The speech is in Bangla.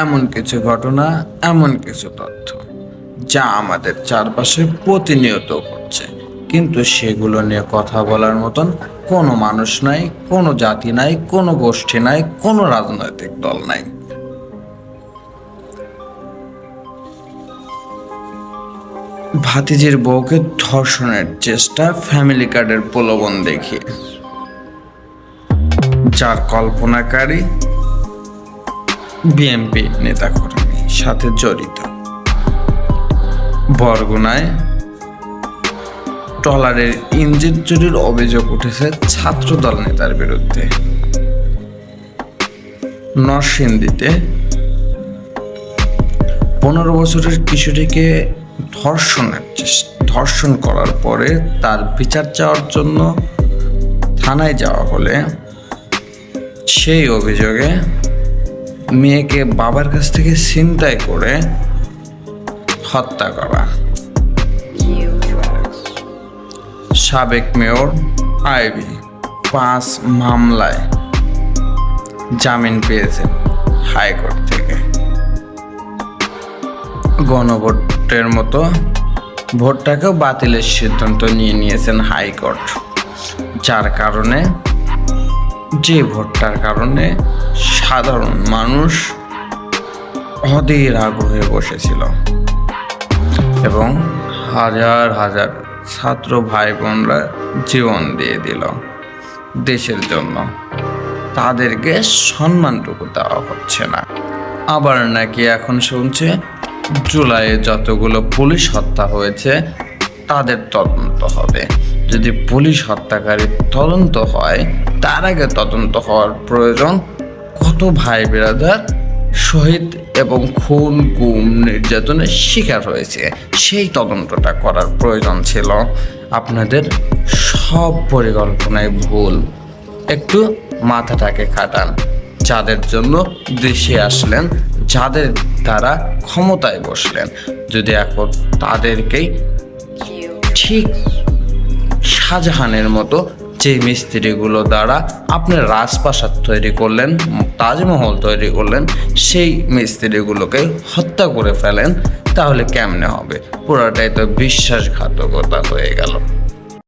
এমন কিছু ঘটনা, এমন কিছু তথ্য যা আমাদের চারপাশে প্রতিনিয়ত ঘটছে, কিন্তু সেগুলো নিয়ে কথা বলার মতন কোনো মানুষ নাই, কোনো জাতি নাই, কোনো গোষ্ঠী নাই, কোনো রাজনৈতিক দল নাই। ভাতিজির বউকে ধর্ষণের চেষ্টা ফ্যামিলি কার্ডের প্রলোভন দেখিয়ে, যার কল্পনাকারী বিএনপি নেতাকর্মী সাথে জড়িত। বরগুনায় ট্রলারের ইঞ্জিন চুরির অভিযোগ উঠেছে ছাত্রদল নেতার বিরুদ্ধে। নরসিংদীতে 15 বছরের কিশোরীকে ধর্ষণ করার পরে তার বিচার চাওয়ার জন্য থানায় যাওয়া হলে সেই অভিযোগে মেয়েকে বাবার কাছ থেকে ছিনতাই করে হত্যা করা। সাবেক মেয়র আইভি 5 মামলায় জামিন পেয়েছেন হাইকোর্ট থেকে। গণভোটের মতো ভোটটাকেও বাতিলের সিদ্ধান্ত নিয়েছেন হাইকোর্ট, যার কারণে যে ভোটটার কারণে সাধারণ মানুষ অধীর আগ্রহে বসেছিল এবং হাজার হাজার ছাত্র ভাই বোনরা জীবন দিয়ে দিল দেশের জন্য। তাদেরকে সম্মানটুকু দেওয়া হচ্ছে না। আবার নাকি এখন শুনছে জুলাইয়ে যতগুলো পুলিশ হত্যা হয়েছে তাদের তদন্ত হবে। যদি পুলিশ হত্যাকারীর তদন্ত হয়, তার আগে তদন্ত হওয়ার প্রয়োজন কত ভাই বেরাদার শহীদ এবং খুন গুম নির্যাতনের শিকার হয়েছে, সেই তদন্তটা করার প্রয়োজন ছিল। আপনাদের সব পরিকল্পনায় ভুল। একটু মাথাটাকে খাটান। যাদের জন্য দেশে আসলেন, যাদের দ্বারা ক্ষমতায় বসলেন, যদি এখন তাদেরকেই ঠিক শাহজাহানের মতো যে মিস্ত্রিগুলো দ্বারা আপনি রাজপ্রাসাদ তৈরি করলেন, তাজমহল তৈরি করলেন, সেই মিস্ত্রিগুলোকে হত্যা করে ফেলেন, তাহলে কেমনে হবে? পুরাটাই তো বিশ্বাসঘাতকতা হয়ে গেল।